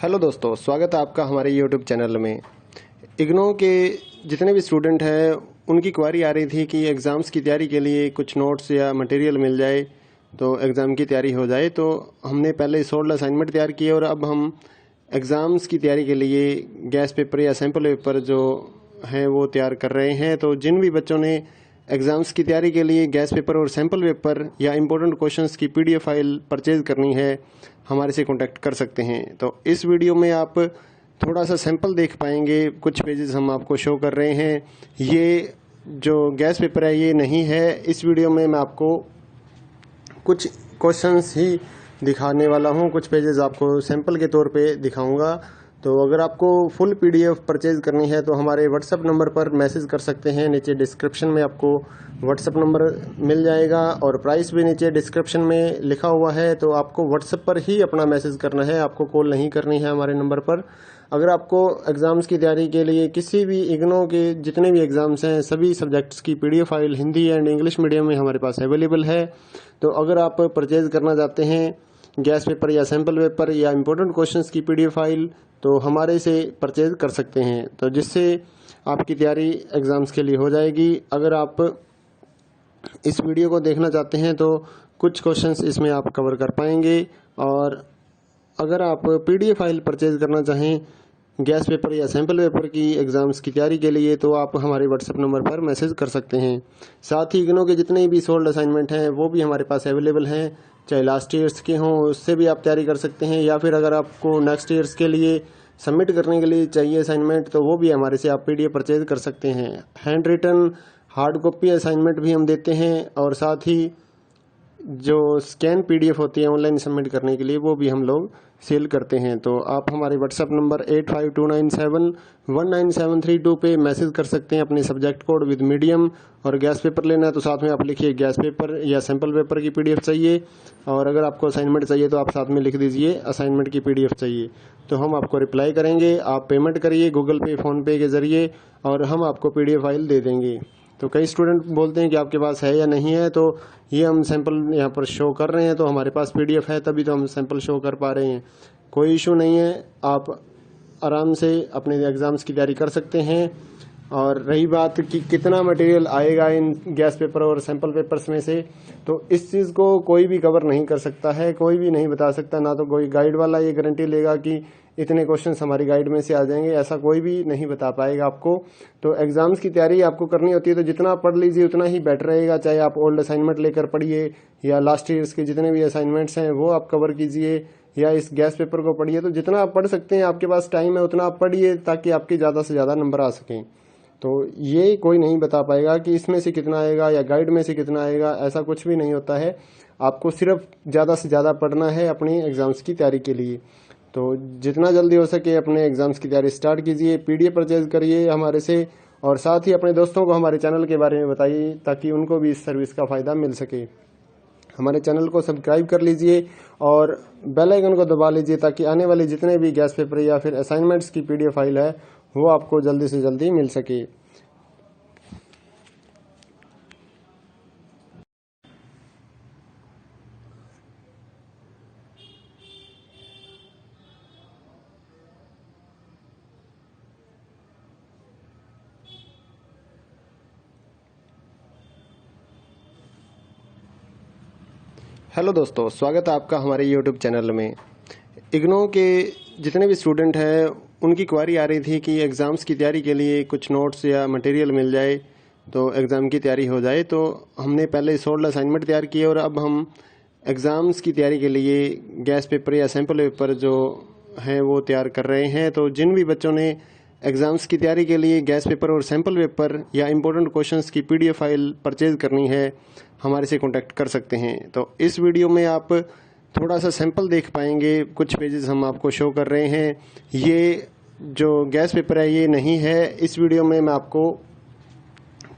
Hello दोस्तों, स्वागत है आपका हमारे यूट्यूब चैनल में। इग्नो के जितने भी स्टूडेंट हैं उनकी क्वारी आ रही थी कि एग्ज़ाम्स की तैयारी के लिए कुछ नोट्स या मटेरियल मिल जाए तो एग्ज़ाम की तैयारी हो जाए। तो हमने पहले 16 असाइनमेंट तैयार किए और अब हम एग्ज़ाम्स की तैयारी के लिए गैस पेपर या सैम्पल पेपर जो हैं वो तैयार कर रहे हैं। तो जिन भी बच्चों ने एग्ज़ाम्स की तैयारी के लिए गैस पेपर और सैम्पल पेपर या इम्पोर्टेंट क्वेश्चंस की PDF फाइल परचेज़ करनी है, हमारे से कांटेक्ट कर सकते हैं। तो इस वीडियो में आप थोड़ा सा सैंपल देख पाएंगे, कुछ पेजेस हम आपको शो कर रहे हैं। ये जो गैस पेपर है ये नहीं है। इस वीडियो में मैं आपको कुछ क्वेश्चंस ही दिखाने वाला हूँ, कुछ पेजेस आपको सैंपल के तौर पे दिखाऊंगा। तो अगर आपको फुल PDF परचेज़ करनी है तो हमारे व्हाट्सएप नंबर पर मैसेज कर सकते हैं। नीचे डिस्क्रिप्शन में आपको व्हाट्सएप नंबर मिल जाएगा और प्राइस भी नीचे डिस्क्रिप्शन में लिखा हुआ है। तो आपको व्हाट्सएप पर ही अपना मैसेज करना है, आपको कॉल नहीं करनी है हमारे नंबर पर। अगर आपको एग्ज़ाम्स की तैयारी के लिए किसी भी इग्नो के जितने भी एग्ज़ाम्स हैं सभी सब्जेक्ट्स की PDF file Hindi and English medium में हमारे पास अवेलेबल है। तो अगर आप परचेज़ करना चाहते हैं गैस पेपर या सैम्पल पेपर या इम्पोर्टेंट क्वेश्चंस की PDF फाइल तो हमारे से परचेज़ कर सकते हैं, तो जिससे आपकी तैयारी एग्ज़ाम्स के लिए हो जाएगी। अगर आप इस वीडियो को देखना चाहते हैं तो कुछ क्वेश्चंस इसमें आप कवर कर पाएंगे। और अगर आप PDF फाइल परचेज़ करना चाहें गैस पेपर या सैम्पल पेपर की एग्ज़ाम्स की तैयारी के लिए तो आप हमारे व्हाट्सएप नंबर पर मैसेज कर सकते हैं। साथ ही इग्नो के जितने भी सोल्ड असाइनमेंट हैं वो भी हमारे पास अवेलेबल हैं, चाहे लास्ट ईयर्स के हों उससे भी आप तैयारी कर सकते हैं, या फिर अगर आपको नेक्स्ट ईयर्स के लिए सबमिट करने के लिए चाहिए असाइनमेंट तो वो भी हमारे से आप PDF परचेज़ कर सकते हैं। Handwritten hard copy assignment भी हम देते हैं और साथ ही जो स्कैन PDF होती है ऑनलाइन सबमिट करने के लिए वो भी हम लोग सेल करते हैं। तो आप हमारे व्हाट्सएप नंबर 8529719732 पे मैसेज कर सकते हैं अपने सब्जेक्ट कोड विद मीडियम। और गैस पेपर लेना है तो साथ में आप लिखिए गैस पेपर या सैम्पल पेपर की PDF चाहिए, और अगर आपको असाइनमेंट चाहिए तो आप साथ में लिख दीजिए असाइनमेंट की PDF चाहिए, तो हम आपको रिप्लाई करेंगे। आप पेमेंट करिए गूगल पे फ़ोनपे के ज़रिए और हम आपको PDF फाइल दे देंगे। तो कई स्टूडेंट बोलते हैं कि आपके पास है या नहीं है, तो ये हम सैंपल यहाँ पर शो कर रहे हैं, तो हमारे पास PDF है तभी तो हम सैंपल शो कर पा रहे हैं। कोई इशू नहीं है, आप आराम से अपने एग्ज़ाम्स की तैयारी कर सकते हैं। और रही बात कि कितना मटेरियल आएगा इन गैस पेपर और सैंपल पेपर्स में से, तो इस चीज़ को कोई भी कवर नहीं कर सकता है, कोई भी नहीं बता सकता। ना तो कोई गाइड वाला ये गारंटी लेगा कि इतने क्वेश्चंस हमारी गाइड में से आ जाएंगे, ऐसा कोई भी नहीं बता पाएगा आपको। तो एग्ज़ाम्स की तैयारी आपको करनी होती है तो जितना आप पढ़ लीजिए उतना ही बेटर रहेगा। चाहे आप ओल्ड असाइनमेंट लेकर पढ़िए या लास्ट ईयर्स के जितने भी असाइनमेंट्स हैं वो आप कवर कीजिए, या इस गैस पेपर को पढ़िए। तो जितना आप पढ़ सकते हैं, आपके पास टाइम है उतना आप पढ़िए ताकि आपके ज़्यादा से ज़्यादा नंबर आ सकें। तो ये कोई नहीं बता पाएगा कि इसमें से कितना आएगा या गाइड में से कितना आएगा, ऐसा कुछ भी नहीं होता है। आपको सिर्फ ज़्यादा से ज़्यादा पढ़ना है अपनी एग्ज़ाम्स की तैयारी के लिए। तो जितना जल्दी हो सके अपने एग्ज़ाम्स की तैयारी स्टार्ट कीजिए, PDF परचेज़ करिए हमारे से, और साथ ही अपने दोस्तों को हमारे चैनल के बारे में बताइए ताकि उनको भी इस सर्विस का फ़ायदा मिल सके। हमारे चैनल को सब्सक्राइब कर लीजिए और बेल आइकन को दबा लीजिए ताकि आने वाले जितने भी गैस पेपर या फिर असाइनमेंट्स की PDF फाइल है वो आपको जल्दी से जल्दी मिल सके। हेलो दोस्तों, स्वागत है आपका हमारे यूट्यूब चैनल में। इग्नो के जितने भी स्टूडेंट हैं उनकी क्वारी आ रही थी कि एग्ज़ाम्स की तैयारी के लिए कुछ नोट्स या मटेरियल मिल जाए तो एग्ज़ाम की तैयारी हो जाए। तो हमने पहले 16 असाइनमेंट तैयार किए और अब हम एग्ज़ाम्स की तैयारी के लिए गैस पेपर या सैम्पल पेपर जो हैं वो तैयार कर रहे हैं। तो जिन भी बच्चों ने एग्ज़ाम्स की तैयारी के लिए गैस पेपर और सैम्पल पेपर या इम्पोर्टेंट क्वेश्चंस की PDF फाइल परचेज़ करनी है, हमारे से कांटेक्ट कर सकते हैं। तो इस वीडियो में आप थोड़ा सा सैंपल देख पाएंगे, कुछ पेजेस हम आपको शो कर रहे हैं। ये जो गैस पेपर है ये नहीं है। इस वीडियो में मैं आपको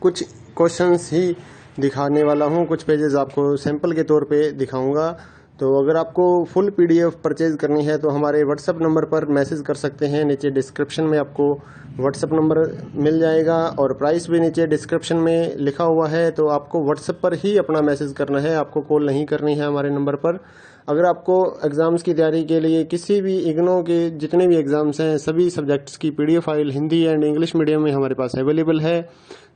कुछ क्वेश्चंस ही दिखाने वाला हूँ, कुछ पेजेस आपको सैंपल के तौर पे दिखाऊंगा। तो अगर आपको फुल PDF परचेज़ करनी है तो हमारे व्हाट्सएप नंबर पर मैसेज कर सकते हैं। नीचे डिस्क्रिप्शन में आपको व्हाट्सएप नंबर मिल जाएगा और प्राइस भी नीचे डिस्क्रिप्शन में लिखा हुआ है। तो आपको व्हाट्सएप पर ही अपना मैसेज करना है, आपको कॉल नहीं करनी है हमारे नंबर पर। अगर आपको एग्ज़ाम्स की तैयारी के लिए किसी भी इग्नो के जितने भी एग्ज़ाम्स हैं सभी सब्जेक्ट्स की PDF file Hindi and English medium में हमारे पास अवेलेबल है।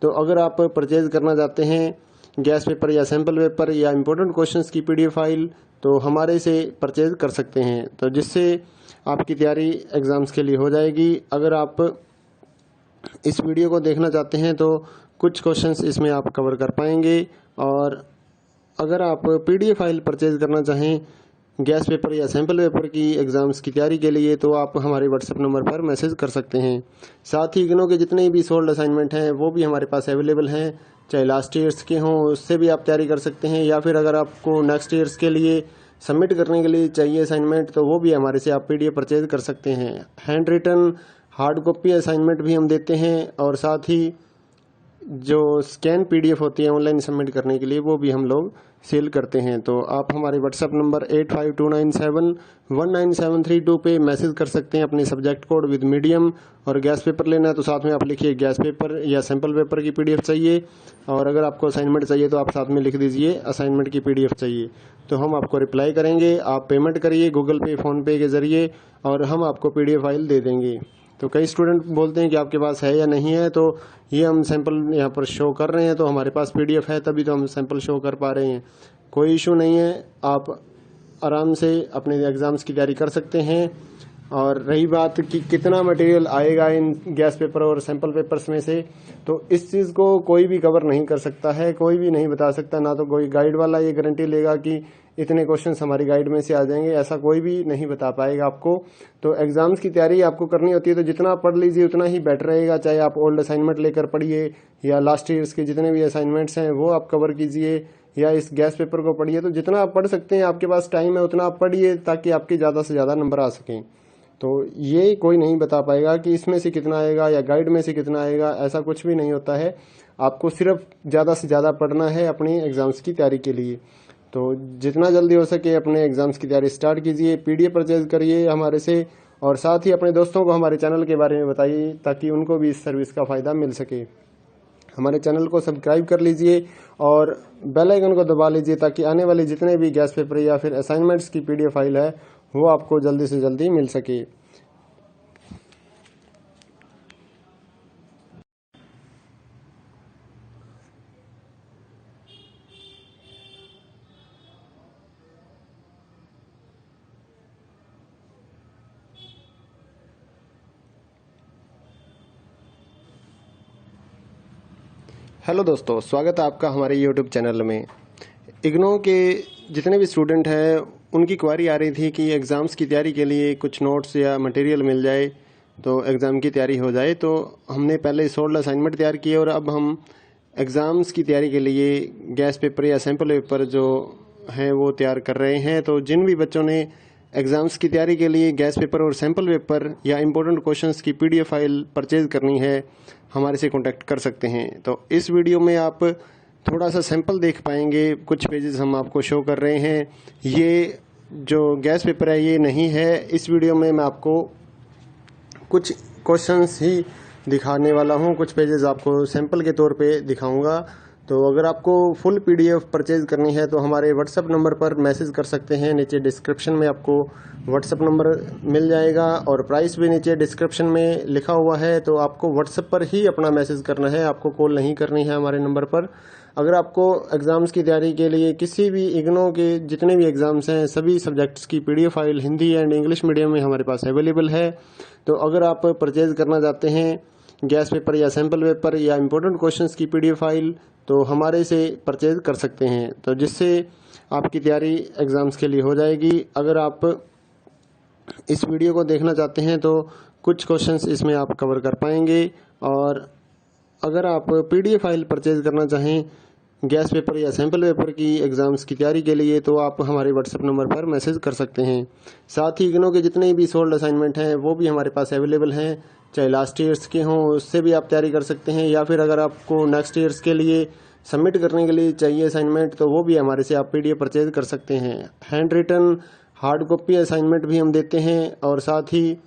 तो अगर आप परचेज़ करना चाहते हैं गैस पेपर या सैम्पल पेपर या इम्पोर्टेंट क्वेश्चंस की PDF फाइल तो हमारे से परचेज़ कर सकते हैं, तो जिससे आपकी तैयारी एग्ज़ाम्स के लिए हो जाएगी। अगर आप इस वीडियो को देखना चाहते हैं तो कुछ क्वेश्चंस इसमें आप कवर कर पाएंगे। और अगर आप PDF फाइल परचेज़ करना चाहें गैस पेपर या सैम्पल पेपर की एग्ज़ाम्स की तैयारी के लिए तो आप हमारे WhatsApp नंबर पर मैसेज कर सकते हैं। साथ ही इग्नो के जितने भी सोल्ड असाइनमेंट हैं वो भी हमारे पास अवेलेबल हैं, चाहे लास्ट ईयर्स के हों उससे भी आप तैयारी कर सकते हैं, या फिर अगर आपको नेक्स्ट ईयर्स के लिए सबमिट करने के लिए चाहिए असाइनमेंट तो वो भी हमारे से आप PDF परचेज़ कर सकते हैं। Handwritten hard copy assignment भी हम देते हैं, और साथ ही जो स्कैन PDF होती है ऑनलाइन सबमिट करने के लिए वो भी हम लोग सेल करते हैं। तो आप हमारे WhatsApp नंबर 8529719732 पे मैसेज कर सकते हैं अपने सब्जेक्ट कोड विद मीडियम। और गैस पेपर लेना है तो साथ में आप लिखिए गैस पेपर या सैम्पल पेपर की PDF चाहिए, और अगर आपको असाइनमेंट चाहिए तो आप साथ में लिख दीजिए असाइनमेंट की PDF चाहिए, तो हम आपको रिप्लाई करेंगे। आप पेमेंट करिए गूगल पे फ़ोनपे के ज़रिए और हम आपको PDF फाइल दे देंगे। तो कई स्टूडेंट बोलते हैं कि आपके पास है या नहीं है, तो ये हम सैंपल यहाँ पर शो कर रहे हैं, तो हमारे पास PDF है तभी तो हम सैंपल शो कर पा रहे हैं। कोई इशू नहीं है, आप आराम से अपने एग्ज़ाम्स की तैयारी कर सकते हैं। और रही बात कि कितना मटेरियल आएगा इन गैस पेपर और सैंपल पेपर्स में से, तो इस चीज़ को कोई भी कवर नहीं कर सकता है, कोई भी नहीं बता सकता। ना तो कोई गाइड वाला ये गारंटी लेगा कि इतने क्वेश्चंस हमारी गाइड में से आ जाएंगे, ऐसा कोई भी नहीं बता पाएगा आपको। तो एग्ज़ाम्स की तैयारी आपको करनी होती है तो जितना पढ़ लीजिए उतना ही बेटर रहेगा, चाहे आप ओल्ड असाइनमेंट लेकर पढ़िए या लास्ट ईयर्स के जितने भी असाइनमेंट्स हैं वो आप कवर कीजिए, या इस गैस पेपर को पढ़िए। तो जितना आप पढ़ सकते हैं, आपके पास टाइम है उतना आप पढ़िए ताकि आपके ज़्यादा से ज़्यादा नंबर आ सकें। तो ये कोई नहीं बता पाएगा कि इसमें से कितना आएगा या गाइड में से कितना आएगा, ऐसा कुछ भी नहीं होता है। आपको सिर्फ ज़्यादा से ज़्यादा पढ़ना है अपनी एग्ज़ाम्स की तैयारी के लिए। तो जितना जल्दी हो सके अपने एग्ज़ाम्स की तैयारी स्टार्ट कीजिए, PDF परचेज़ करिए हमारे से, और साथ ही अपने दोस्तों को हमारे चैनल के बारे में बताइए ताकि उनको भी इस सर्विस का फ़ायदा मिल सके। हमारे चैनल को सब्सक्राइब कर लीजिए और बेल आइकन को दबा लीजिए ताकि आने वाले जितने भी गैस पेपर या फिर असाइनमेंट्स की PDF फाइल है वो आपको जल्दी से जल्दी मिल सके। हेलो दोस्तों, स्वागत है आपका हमारे YouTube चैनल में। इग्नो के जितने भी स्टूडेंट हैं उनकी क्वारी आ रही थी कि एग्ज़ाम्स की तैयारी के लिए कुछ नोट्स या मटेरियल मिल जाए तो एग्ज़ाम की तैयारी हो जाए। तो हमने पहले सोल्ड असाइनमेंट तैयार किए और अब हम एग्ज़ाम्स की तैयारी के लिए गैस पेपर या सैम्पल पेपर जो हैं वो तैयार कर रहे हैं। तो जिन भी बच्चों ने एग्ज़ाम्स की तैयारी के लिए गैस पेपर और सैम्पल पेपर या इम्पोर्टेंट क्वेश्चंस की PDF फाइल परचेज़ करनी है हमारे से कांटेक्ट कर सकते हैं। तो इस वीडियो में आप थोड़ा सा सैंपल देख पाएंगे, कुछ पेजेस हम आपको शो कर रहे हैं। ये जो गैस पेपर है ये नहीं है, इस वीडियो में मैं आपको कुछ क्वेश्चंस ही दिखाने वाला हूँ, कुछ पेजेस आपको सैंपल के तौर पे दिखाऊंगा। तो अगर आपको फुल PDF परचेज़ करनी है तो हमारे WhatsApp नंबर पर मैसेज कर सकते हैं। नीचे डिस्क्रिप्शन में आपको WhatsApp नंबर मिल जाएगा और प्राइस भी नीचे डिस्क्रिप्शन में लिखा हुआ है। तो आपको WhatsApp पर ही अपना मैसेज करना है, आपको कॉल नहीं करनी है हमारे नंबर पर। अगर आपको एग्ज़ाम्स की तैयारी के लिए किसी भी इग्नो के जितने भी एग्ज़ाम्स हैं सभी सब्जेक्ट्स की PDF file Hindi and English medium में हमारे पास अवेलेबल है। तो अगर आप परचेज़ करना चाहते हैं गैस पेपर या सैम्पल पेपर या इम्पोर्टेंट क्वेश्चंस की PDF फाइल तो हमारे से परचेज़ कर सकते हैं, तो जिससे आपकी तैयारी एग्ज़ाम्स के लिए हो जाएगी। अगर आप इस वीडियो को देखना चाहते हैं तो कुछ क्वेश्चंस इसमें आप कवर कर पाएंगे। और अगर आप PDF फाइल परचेज़ करना चाहें गैस पेपर या सैम्पल पेपर की एग्ज़ाम्स की तैयारी के लिए तो आप हमारे WhatsApp नंबर पर मैसेज कर सकते हैं। साथ ही इग्नो के जितने भी सोल्ड असाइनमेंट हैं वो भी हमारे पास अवेलेबल हैं, चाहे लास्ट ईयर्स के हों उससे भी आप तैयारी कर सकते हैं, या फिर अगर आपको नेक्स्ट ईयर्स के लिए सबमिट करने के लिए चाहिए असाइनमेंट तो वो भी हमारे से आप PDF परचेज़ कर सकते हैं। Handwritten hard copy assignment भी हम देते हैं, और साथ ही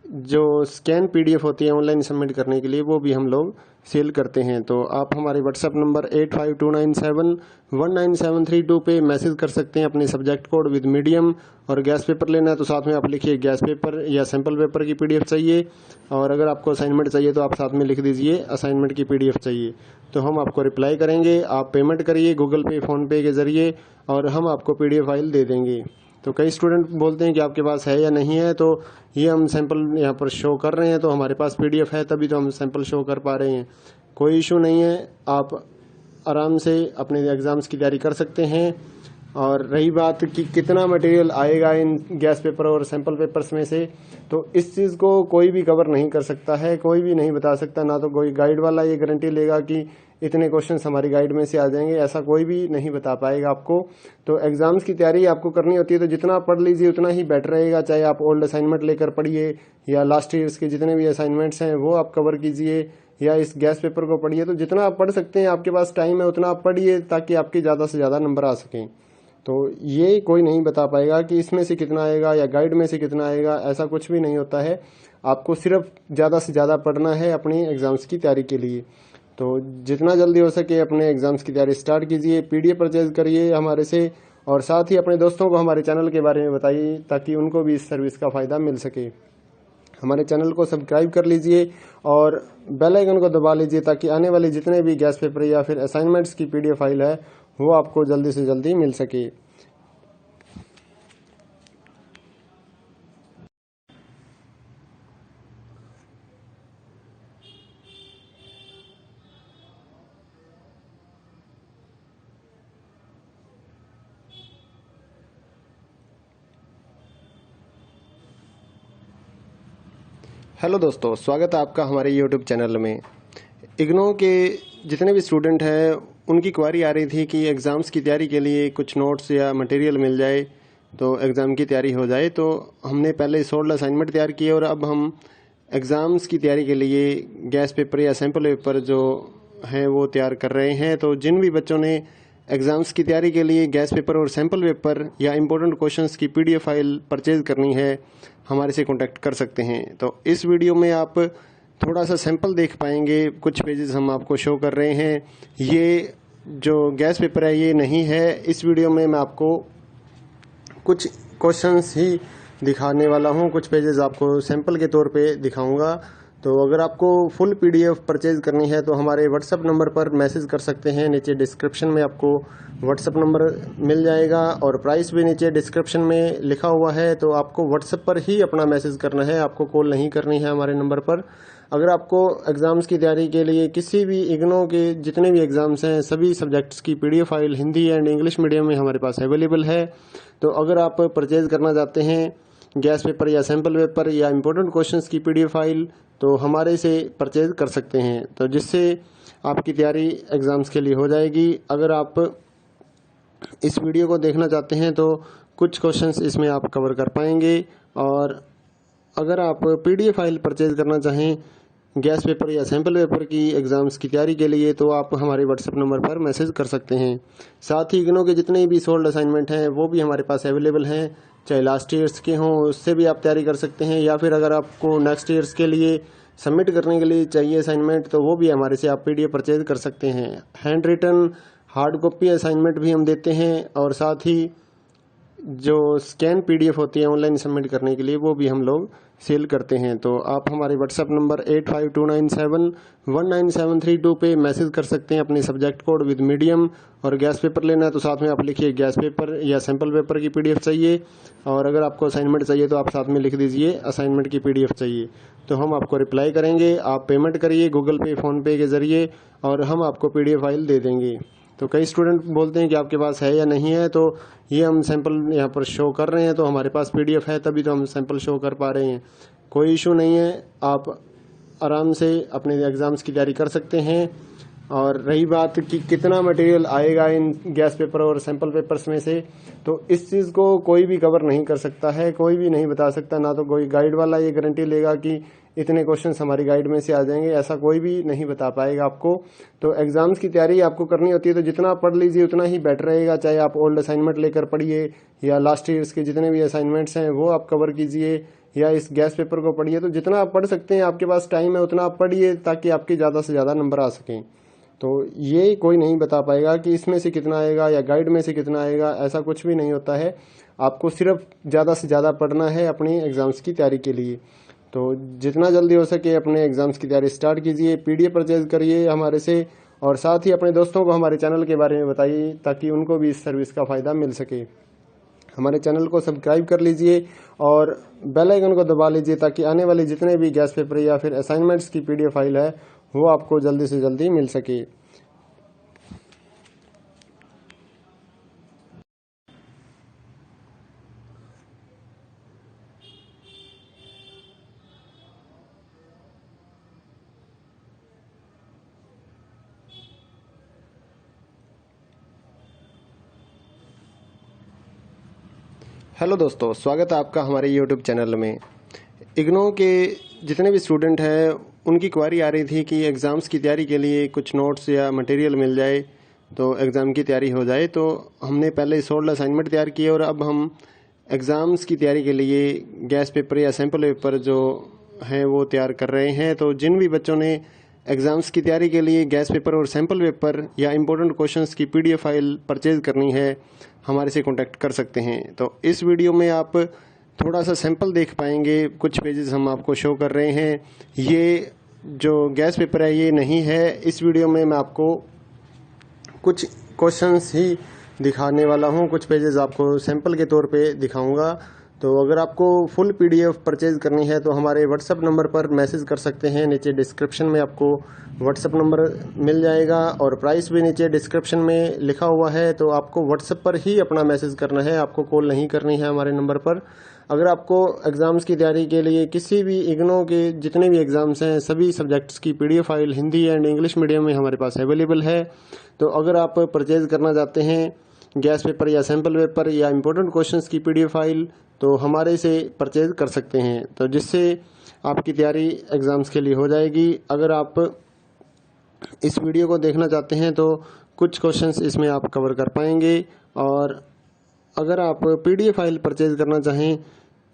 जो स्कैन PDF होती है ऑनलाइन सबमिट करने के लिए वो भी हम लोग सेल करते हैं। तो आप हमारे व्हाट्सएप नंबर 8529719732 पे मैसेज कर सकते हैं अपने सब्जेक्ट कोड विद मीडियम। और गैस पेपर लेना है तो साथ में आप लिखिए गैस पेपर या सैम्पल पेपर की पीडीएफ चाहिए। और अगर आपको असाइनमेंट चाहिए तो आप साथ में लिख दीजिए असाइनमेंट की पीडीएफ चाहिए, तो हम आपको रिप्लाई करेंगे। आप पेमेंट करिए गूगल पे, फ़ोनपे के ज़रिए और हम आपको पीडीएफ फाइल दे देंगे। तो कई स्टूडेंट बोलते हैं कि आपके पास है या नहीं है, तो ये हम सैंपल यहाँ पर शो कर रहे हैं, तो हमारे पास पीडीएफ है तभी तो हम सैंपल शो कर पा रहे हैं। कोई इशू नहीं है, आप आराम से अपने एग्ज़ाम्स की तैयारी कर सकते हैं। और रही बात कि कितना मटेरियल आएगा इन गैस पेपर और सैंपल पेपर्स में से, तो इस चीज़ को कोई भी कवर नहीं कर सकता है, कोई भी नहीं बता सकता। ना तो कोई गाइड वाला ये गारंटी लेगा कि इतने क्वेश्चंस हमारी गाइड में से आ जाएंगे, ऐसा कोई भी नहीं बता पाएगा आपको। तो एग्ज़ाम्स की तैयारी आपको करनी होती है तो जितना पढ़ लीजिए उतना ही बेटर रहेगा। चाहे आप ओल्ड असाइनमेंट लेकर पढ़िए या लास्ट ईयर्स के जितने भी असाइनमेंट्स हैं वो आप कवर कीजिए, या इस गैस पेपर को पढ़िए। तो जितना आप पढ़ सकते हैं, आपके पास टाइम है उतना आप पढ़िए ताकि आपके ज़्यादा से ज़्यादा नंबर आ सकें। तो ये कोई नहीं बता पाएगा कि इसमें से कितना आएगा या गाइड में से कितना आएगा, ऐसा कुछ भी नहीं होता है। आपको सिर्फ ज़्यादा से ज़्यादा पढ़ना है अपनी एग्ज़ाम्स की तैयारी के लिए। तो जितना जल्दी हो सके अपने एग्ज़ाम्स की तैयारी स्टार्ट कीजिए, पीडीएफ परचेज करिए हमारे से, और साथ ही अपने दोस्तों को हमारे चैनल के बारे में बताइए ताकि उनको भी इस सर्विस का फ़ायदा मिल सके। हमारे चैनल को सब्सक्राइब कर लीजिए और बेल आइकन को दबा लीजिए ताकि आने वाले जितने भी गैस पेपर या फिर असाइनमेंट्स की पीडीएफ फाइल है वो आपको जल्दी से जल्दी मिल सके। हेलो दोस्तों, स्वागत है आपका हमारे यूट्यूब चैनल में। इग्नो के जितने भी स्टूडेंट हैं उनकी क्वारी आ रही थी कि एग्ज़ाम्स की तैयारी के लिए कुछ नोट्स या मटेरियल मिल जाए तो एग्ज़ाम की तैयारी हो जाए। तो हमने पहले 16 असाइनमेंट तैयार किए और अब हम एग्ज़ाम्स की तैयारी के लिए गैस पेपर या सैम्पल पेपर जो हैं वो तैयार कर रहे हैं। तो जिन भी बच्चों ने एग्ज़ाम्स की तैयारी के लिए गैस पेपर और सैम्पल पेपर या इम्पोर्टेंट क्वेश्चंस की पीडीएफ फाइल परचेज़ करनी है, हमारे से कांटेक्ट कर सकते हैं। तो इस वीडियो में आप थोड़ा सा सैंपल देख पाएंगे, कुछ पेजेस हम आपको शो कर रहे हैं। ये जो गैस पेपर है ये नहीं है। इस वीडियो में मैं आपको कुछ क्वेश्चंस ही दिखाने वाला हूँ, कुछ पेजेस आपको सैंपल के तौर पे दिखाऊंगा। तो अगर आपको फुल पीडीएफ परचेज करनी है तो हमारे व्हाट्सएप नंबर पर मैसेज कर सकते हैं। नीचे डिस्क्रिप्शन में आपको व्हाट्सएप नंबर मिल जाएगा और प्राइस भी नीचे डिस्क्रिप्शन में लिखा हुआ है। तो आपको व्हाट्सएप पर ही अपना मैसेज करना है, आपको कॉल नहीं करनी है हमारे नंबर पर। अगर आपको एग्ज़ाम्स की तैयारी के लिए किसी भी इग्नो के जितने भी एग्ज़ाम्स हैं सभी सब्जेक्ट्स की PDF file Hindi and English medium में हमारे पास अवेलेबल है। तो अगर आप परचेज करना चाहते हैं गैस पेपर या सैम्पल पेपर या इम्पोर्टेंट क्वेश्चंस की पीडीएफ फाइल तो हमारे से परचेज कर सकते हैं, तो जिससे आपकी तैयारी एग्ज़ाम्स के लिए हो जाएगी। अगर आप इस वीडियो को देखना चाहते हैं तो कुछ क्वेश्चंस इसमें आप कवर कर पाएंगे। और अगर आप पीडीएफ फाइल परचेज करना चाहें गैस पेपर या सैम्पल पेपर की एग्ज़ाम्स की तैयारी के लिए तो आप हमारे व्हाट्सएप नंबर पर मैसेज कर सकते हैं। साथ ही इग्नो के जितने भी सोल्ड असाइनमेंट हैं वो भी हमारे पास अवेलेबल हैं, चाहे लास्ट ईयर्स के हों उससे भी आप तैयारी कर सकते हैं, या फिर अगर आपको नेक्स्ट ईयर्स के लिए सबमिट करने के लिए चाहिए असाइनमेंट तो वो भी हमारे से आप पीडीएफ परचेज कर सकते हैं। Handwritten hard copy assignment भी हम देते हैं और साथ ही जो स्कैन पीडीएफ होती है ऑनलाइन सबमिट करने के लिए वो भी हम लोग सेल करते हैं। तो आप हमारे व्हाट्सएप नंबर 8529719732 पे मैसेज कर सकते हैं अपने सब्जेक्ट कोड विद मीडियम। और गैस पेपर लेना है तो साथ में आप लिखिए गैस पेपर या सैम्पल पेपर की पीडीएफ चाहिए। और अगर आपको असाइनमेंट चाहिए तो आप साथ में लिख दीजिए असाइनमेंट की पीडीएफ चाहिए, तो हम आपको रिप्लाई करेंगे। आप पेमेंट करिए गूगल पे, फ़ोनपे के ज़रिए और हम आपको पीडीएफ फाइल दे देंगे। तो कई स्टूडेंट बोलते हैं कि आपके पास है या नहीं है, तो ये हम सैंपल यहाँ पर शो कर रहे हैं, तो हमारे पास पीडीएफ है तभी तो हम सैंपल शो कर पा रहे हैं। कोई इशू नहीं है, आप आराम से अपने एग्ज़ाम्स की तैयारी कर सकते हैं। और रही बात कि कितना मटेरियल आएगा इन गैस पेपर और सैंपल पेपर्स में से, तो इस चीज़ को कोई भी कवर नहीं कर सकता है, कोई भी नहीं बता सकता। ना तो कोई गाइड वाला ये गारंटी लेगा कि इतने क्वेश्चंस हमारी गाइड में से आ जाएंगे, ऐसा कोई भी नहीं बता पाएगा आपको। तो एग्ज़ाम्स की तैयारी आपको करनी होती है तो जितना पढ़ लीजिए उतना ही बेटर रहेगा। चाहे आप ओल्ड असाइनमेंट लेकर पढ़िए या लास्ट ईयर्स के जितने भी असाइनमेंट्स हैं वो आप कवर कीजिए, या इस गैस पेपर को पढ़िए। तो जितना आप पढ़ सकते हैं, आपके पास टाइम है उतना आप पढ़िए ताकि आपके ज़्यादा से ज़्यादा नंबर आ सकें। तो ये कोई नहीं बता पाएगा कि इसमें से कितना आएगा या गाइड में से कितना आएगा, ऐसा कुछ भी नहीं होता है। आपको सिर्फ ज़्यादा से ज़्यादा पढ़ना है अपनी एग्ज़ाम्स की तैयारी के लिए। तो जितना जल्दी हो सके अपने एग्ज़ाम्स की तैयारी स्टार्ट कीजिए, पीडीएफ परचेज करिए हमारे से, और साथ ही अपने दोस्तों को हमारे चैनल के बारे में बताइए ताकि उनको भी इस सर्विस का फ़ायदा मिल सके। हमारे चैनल को सब्सक्राइब कर लीजिए और बेल आइकन को दबा लीजिए ताकि आने वाले जितने भी गैस पेपर या फिर असाइनमेंट्स की पीडीएफ फाइल है वो आपको जल्दी से जल्दी मिल सके। हेलो दोस्तों, स्वागत है आपका हमारे यूट्यूब चैनल में। इग्नो के जितने भी स्टूडेंट हैं उनकी क्वारी आ रही थी कि एग्ज़ाम्स की तैयारी के लिए कुछ नोट्स या मटेरियल मिल जाए तो एग्ज़ाम की तैयारी हो जाए। तो हमने पहले 16 असाइनमेंट तैयार किए और अब हम एग्ज़ाम्स की तैयारी के लिए गैस पेपर या सैम्पल पेपर जो हैं वो तैयार कर रहे हैं। तो जिन भी बच्चों ने एग्ज़ाम्स की तैयारी के लिए गैस पेपर और सैम्पल पेपर या इम्पोर्टेंट क्वेश्चंस की पीडीएफ फाइल परचेज करनी है, हमारे से कांटेक्ट कर सकते हैं। तो इस वीडियो में आप थोड़ा सा सैंपल देख पाएंगे, कुछ पेजेस हम आपको शो कर रहे हैं। ये जो गैस पेपर है ये नहीं है। इस वीडियो में मैं आपको कुछ क्वेश्चंस ही दिखाने वाला हूँ, कुछ पेजेस आपको सैंपल के तौर पे दिखाऊंगा। तो अगर आपको फुल पीडीएफ परचेज करनी है तो हमारे व्हाट्सएप नंबर पर मैसेज कर सकते हैं। नीचे डिस्क्रिप्शन में आपको व्हाट्सएप नंबर मिल जाएगा और प्राइस भी नीचे डिस्क्रिप्शन में लिखा हुआ है। तो आपको व्हाट्सएप पर ही अपना मैसेज करना है, आपको कॉल नहीं करनी है हमारे नंबर पर। अगर आपको एग्ज़ाम्स की तैयारी के लिए किसी भी इग्नो के जितने भी एग्ज़ाम्स हैं सभी सब्जेक्ट्स की PDF file Hindi and English medium में हमारे पास अवेलेबल है। तो अगर आप परचेज करना चाहते हैं गैस पेपर या सैम्पल पेपर या इम्पोर्टेंट क्वेश्चंस की पीडीएफ फाइल तो हमारे से परचेज कर सकते हैं, तो जिससे आपकी तैयारी एग्ज़ाम्स के लिए हो जाएगी। अगर आप इस वीडियो को देखना चाहते हैं तो कुछ क्वेश्चंस इसमें आप कवर कर पाएंगे। और अगर आप पीडीएफ फाइल परचेज करना चाहें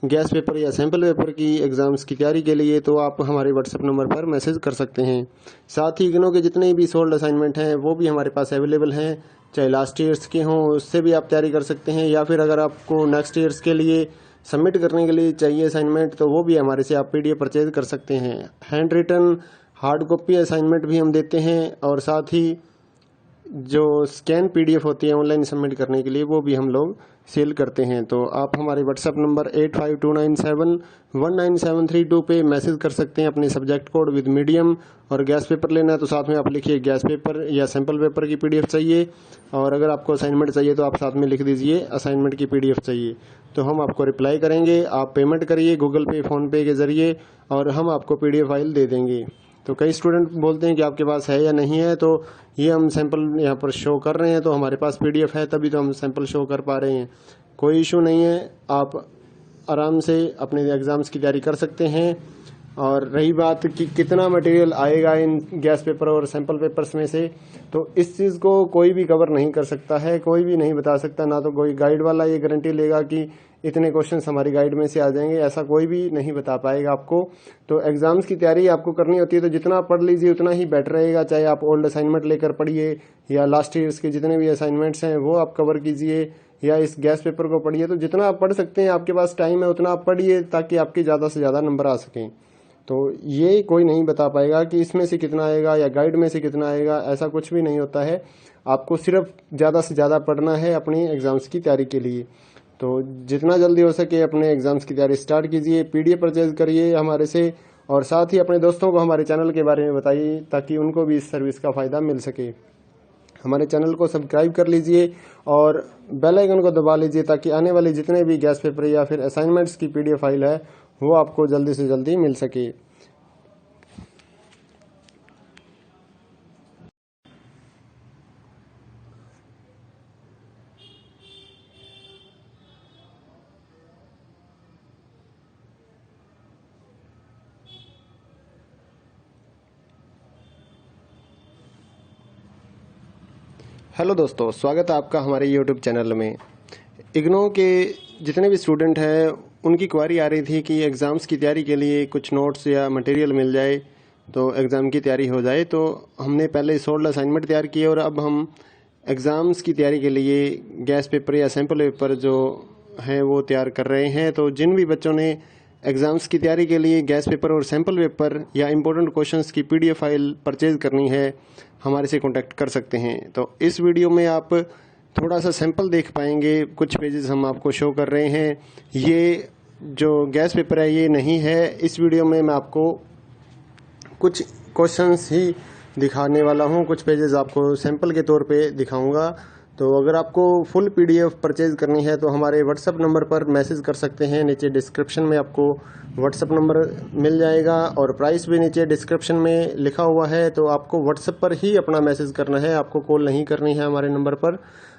गैस पेपर या सैम्पल पेपर की एग्ज़ाम्स की तैयारी के लिए तो आप हमारे व्हाट्सएप नंबर पर मैसेज कर सकते हैं। साथ ही इग्नो के जितने भी सोल्ड असाइनमेंट हैं वो भी हमारे पास अवेलेबल हैं, चाहे लास्ट ईयर्स के हों उससे भी आप तैयारी कर सकते हैं, या फिर अगर आपको नेक्स्ट ईयर्स के लिए सबमिट करने के लिए चाहिए असाइनमेंट तो वो भी हमारे से आप पीडीएफ परचेज कर सकते हैं। Handwritten hard copy assignment भी हम देते हैं और साथ ही जो स्कैन पीडीएफ होती है ऑनलाइन सबमिट करने के लिए वो भी हम लोग सेल करते हैं। तो आप हमारे व्हाट्सएप नंबर 8529719732 पे मैसेज कर सकते हैं अपने सब्जेक्ट कोड विद मीडियम। और गैस पेपर लेना है तो साथ में आप लिखिए गैस पेपर या सैम्पल पेपर की पीडीएफ चाहिए, और अगर आपको असाइनमेंट चाहिए तो आप साथ में लिख दीजिए असाइनमेंट की पीडीएफ चाहिए। तो हम आपको रिप्लाई करेंगे, आप पेमेंट करिए गूगल पे फ़ोनपे के ज़रिए और हम आपको पीडीएफ फाइल दे देंगे। तो कई स्टूडेंट बोलते हैं कि आपके पास है या नहीं है, तो ये हम सैंपल यहाँ पर शो कर रहे हैं तो हमारे पास पीडीएफ है तभी तो हम सैंपल शो कर पा रहे हैं। कोई इशू नहीं है, आप आराम से अपने एग्ज़ाम्स की तैयारी कर सकते हैं। और रही बात कि कितना मटेरियल आएगा इन गैस पेपर और सैंपल पेपर्स में से, तो इस चीज़ को कोई भी कवर नहीं कर सकता है, कोई भी नहीं बता सकता। ना तो कोई गाइड वाला ये गारंटी लेगा कि इतने क्वेश्चंस हमारी गाइड में से आ जाएंगे, ऐसा कोई भी नहीं बता पाएगा आपको। तो एग्ज़ाम्स की तैयारी आपको करनी होती है तो जितना पढ़ लीजिए उतना ही बेटर रहेगा। चाहे आप ओल्ड असाइनमेंट लेकर पढ़िए या लास्ट ईयर्स के जितने भी असाइनमेंट्स हैं वो आप कवर कीजिए, या इस गैस पेपर को पढ़िए। तो जितना आप पढ़ सकते हैं, आपके पास टाइम है उतना आप पढ़िए ताकि आपके ज़्यादा से ज़्यादा नंबर आ सकें। तो ये कोई नहीं बता पाएगा कि इसमें से कितना आएगा या गाइड में से कितना आएगा, ऐसा कुछ भी नहीं होता है। आपको सिर्फ ज़्यादा से ज़्यादा पढ़ना है अपनी एग्ज़ाम्स की तैयारी के लिए। तो जितना जल्दी हो सके अपने एग्ज़ाम्स की तैयारी स्टार्ट कीजिए, पीडीएफ परचेज करिए हमारे से, और साथ ही अपने दोस्तों को हमारे चैनल के बारे में बताइए ताकि उनको भी इस सर्विस का फ़ायदा मिल सके। हमारे चैनल को सब्सक्राइब कर लीजिए और बेल आइकन को दबा लीजिए ताकि आने वाले जितने भी गैस पेपर या फिर असाइनमेंट्स की पीडीएफ फाइल है वो आपको जल्दी से जल्दी मिल सके। हेलो दोस्तों, स्वागत है आपका हमारे यूट्यूब चैनल में। इग्नो के जितने भी स्टूडेंट हैं उनकी क्वारी आ रही थी कि एग्ज़ाम्स की तैयारी के लिए कुछ नोट्स या मटेरियल मिल जाए तो एग्ज़ाम की तैयारी हो जाए। तो हमने पहले 16 असाइनमेंट तैयार किए और अब हम एग्ज़ाम्स की तैयारी के लिए गैस पेपर या सैम्पल पेपर जो हैं वो तैयार कर रहे हैं। तो जिन भी बच्चों ने एग्ज़ाम्स की तैयारी के लिए गैस पेपर और सैम्पल पेपर या इम्पोर्टेंट क्वेश्चंस की PDF फाइल परचेज़ करनी है, हमारे से कॉन्टैक्ट कर सकते हैं। तो इस वीडियो में आप थोड़ा सा सैंपल देख पाएंगे, कुछ पेजेस हम आपको शो कर रहे हैं। ये जो गैस पेपर है ये नहीं है। इस वीडियो में मैं आपको कुछ क्वेश्चंस ही दिखाने वाला हूँ, कुछ पेजेस आपको सैंपल के तौर पे दिखाऊंगा। तो अगर आपको फुल PDF परचेज़ करनी है तो हमारे व्हाट्सएप नंबर पर मैसेज कर सकते हैं। नीचे डिस्क्रिप्शन में आपको व्हाट्सएप नंबर मिल जाएगा और प्राइस भी नीचे डिस्क्रिप्शन में लिखा हुआ है। तो आपको व्हाट्सएप पर ही अपना मैसेज करना है, आपको कॉल नहीं करनी है हमारे नंबर पर।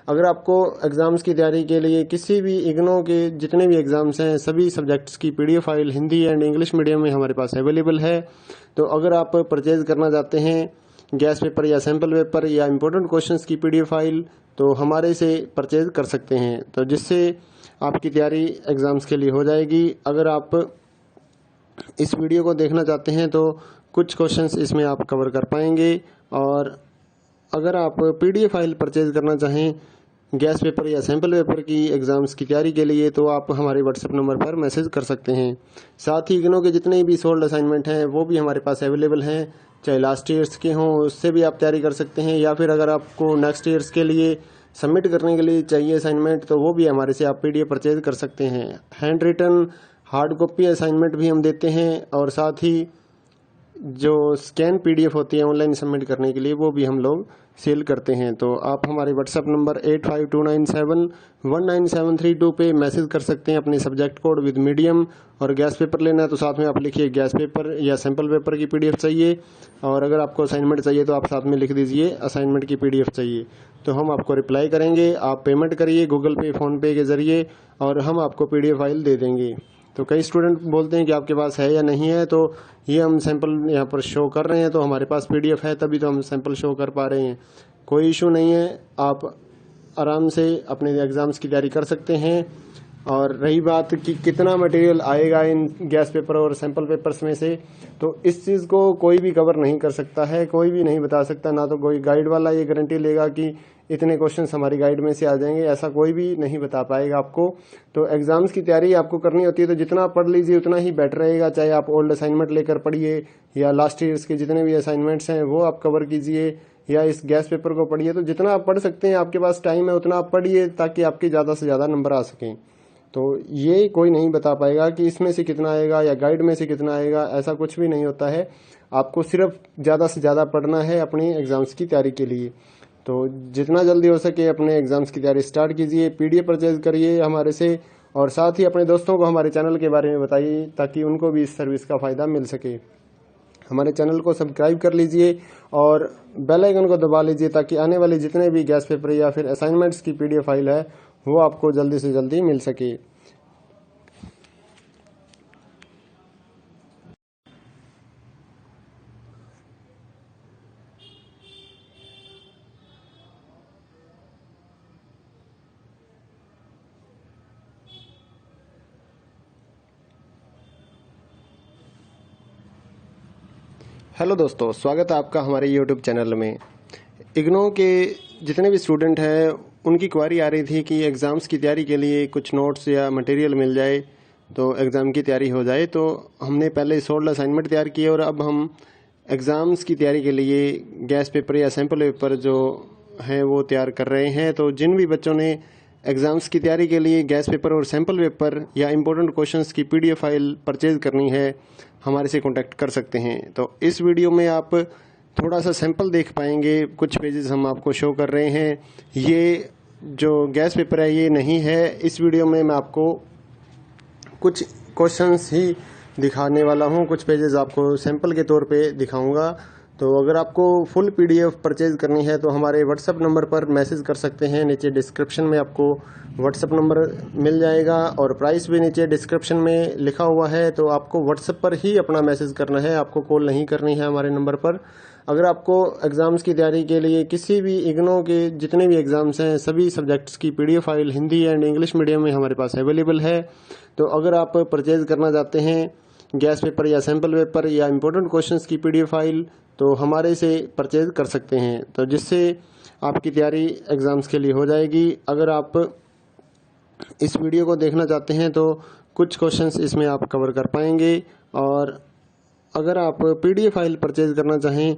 अगर आपको एग्ज़ाम्स की तैयारी के लिए किसी भी इग्नो के जितने भी एग्ज़ाम्स हैं सभी सब्जेक्ट्स की PDF file Hindi and English medium में हमारे पास अवेलेबल है। तो अगर आप परचेज़ करना चाहते हैं गैस पेपर या सैम्पल पेपर या इम्पोर्टेंट क्वेश्चंस की PDF फाइल तो हमारे से परचेज़ कर सकते हैं, तो जिससे आपकी तैयारी एग्ज़ाम्स के लिए हो जाएगी। अगर आप इस वीडियो को देखना चाहते हैं तो कुछ क्वेश्चंस इसमें आप कवर कर पाएंगे। और अगर आप PDF फाइल परचेज़ करना चाहें गैस पेपर या सैम्पल पेपर की एग्ज़ाम्स की तैयारी के लिए तो आप हमारे व्हाट्सएप नंबर पर मैसेज कर सकते हैं। साथ ही इग्नो के जितने भी सोल्ड असाइनमेंट हैं वो भी हमारे पास अवेलेबल हैं, चाहे लास्ट ईयर्स के हों उससे भी आप तैयारी कर सकते हैं, या फिर अगर आपको नेक्स्ट ईयर्स के लिए सबमिट करने के लिए चाहिए असाइनमेंट तो वो भी हमारे से आप PDF परचेज कर सकते हैं। Handwritten hard copy assignment भी हम देते हैं और साथ ही जो स्कैन PDF होती है ऑनलाइन सबमिट करने के लिए वो भी हम लोग सेल करते हैं। तो आप हमारे व्हाट्सएप नंबर 8529719732 पे मैसेज कर सकते हैं अपने सब्जेक्ट कोड विद मीडियम। और गैस पेपर लेना है तो साथ में आप लिखिए गैस पेपर या सैम्पल पेपर की PDF चाहिए, और अगर आपको असाइनमेंट चाहिए तो आप साथ में लिख दीजिए असाइनमेंट की PDF चाहिए, तो हम आपको रिप्लाई करेंगे। आप पेमेंट करिए गूगल पे फ़ोनपे के ज़रिए और हम आपको PDF फाइल दे देंगे। तो कई स्टूडेंट बोलते हैं कि आपके पास है या नहीं है, तो ये हम सैंपल यहाँ पर शो कर रहे हैं तो हमारे पास PDF है तभी तो हम सैंपल शो कर पा रहे हैं। कोई इशू नहीं है, आप आराम से अपने एग्ज़ाम्स की तैयारी कर सकते हैं। और रही बात कि कितना मटेरियल आएगा इन गैस पेपर और सैंपल पेपर्स में से, तो इस चीज़ को कोई भी कवर नहीं कर सकता है, कोई भी नहीं बता सकता। ना तो कोई गाइड वाला ये गारंटी लेगा कि इतने क्वेश्चंस हमारी गाइड में से आ जाएंगे, ऐसा कोई भी नहीं बता पाएगा आपको। तो एग्ज़ाम्स की तैयारी आपको करनी होती है तो जितना पढ़ लीजिए उतना ही बेटर रहेगा। चाहे आप ओल्ड असाइनमेंट लेकर पढ़िए या लास्ट ईयर्स के जितने भी असाइनमेंट्स हैं वो आप कवर कीजिए, या इस गैस पेपर को पढ़िए। तो जितना आप पढ़ सकते हैं, आपके पास टाइम है उतना आप पढ़िए ताकि आपके ज़्यादा से ज़्यादा नंबर आ सकें। तो ये कोई नहीं बता पाएगा कि इसमें से कितना आएगा या गाइड में से कितना आएगा, ऐसा कुछ भी नहीं होता है। आपको सिर्फ ज़्यादा से ज़्यादा पढ़ना है अपनी एग्ज़ाम्स की तैयारी के लिए। तो जितना जल्दी हो सके अपने एग्ज़ाम्स की तैयारी स्टार्ट कीजिए, PDF परचेज़ करिए हमारे से, और साथ ही अपने दोस्तों को हमारे चैनल के बारे में बताइए ताकि उनको भी इस सर्विस का फ़ायदा मिल सके। हमारे चैनल को सब्सक्राइब कर लीजिए और बेल आइकन को दबा लीजिए ताकि आने वाले जितने भी गैस पेपर या फिर असाइनमेंट्स की PDF फाइल है वो आपको जल्दी से जल्दी मिल सके। हेलो दोस्तों, स्वागत है आपका हमारे YouTube चैनल में। इग्नो के जितने भी स्टूडेंट हैं उनकी क्वारी आ रही थी कि एग्ज़ाम्स की तैयारी के लिए कुछ नोट्स या मटेरियल मिल जाए तो एग्ज़ाम की तैयारी हो जाए। तो हमने पहले 16 असाइनमेंट तैयार किए और अब हम एग्ज़ाम्स की तैयारी के लिए गैस पेपर या सैम्पल पेपर जो हैं वो तैयार कर रहे हैं। तो जिन भी बच्चों ने एग्ज़ाम्स की तैयारी के लिए गैस पेपर और सैम्पल पेपर या इम्पोर्टेंट क्वेश्चंस की PDF फाइल परचेज़ करनी है, हमारे से कॉन्टैक्ट कर सकते हैं। तो इस वीडियो में आप थोड़ा सा सैंपल देख पाएंगे, कुछ पेजेस हम आपको शो कर रहे हैं। ये जो गैस पेपर है ये नहीं है। इस वीडियो में मैं आपको कुछ क्वेश्चंस ही दिखाने वाला हूँ, कुछ पेजेस आपको सैंपल के तौर पे दिखाऊंगा। तो अगर आपको फुल PDF परचेज़ करनी है तो हमारे व्हाट्सएप नंबर पर मैसेज कर सकते हैं। नीचे डिस्क्रिप्शन में आपको व्हाट्सएप नंबर मिल जाएगा और प्राइस भी नीचे डिस्क्रिप्शन में लिखा हुआ है। तो आपको व्हाट्सएप पर ही अपना मैसेज करना है, आपको कॉल नहीं करनी है हमारे नंबर पर। अगर आपको एग्ज़ाम्स की तैयारी के लिए किसी भी इग्नो के जितने भी एग्ज़ाम्स हैं सभी सब्जेक्ट्स की PDF file Hindi and English medium में हमारे पास अवेलेबल है। तो अगर आप परचेज़ करना चाहते हैं गैस पेपर या सैम्पल पेपर या इम्पोर्टेंट क्वेश्चंस की PDF फाइल तो हमारे से परचेज़ कर सकते हैं, तो जिससे आपकी तैयारी एग्ज़ाम्स के लिए हो जाएगी। अगर आप इस वीडियो को देखना चाहते हैं तो कुछ क्वेश्चंस इसमें आप कवर कर पाएंगे। और अगर आप PDF फाइल परचेज़ करना चाहें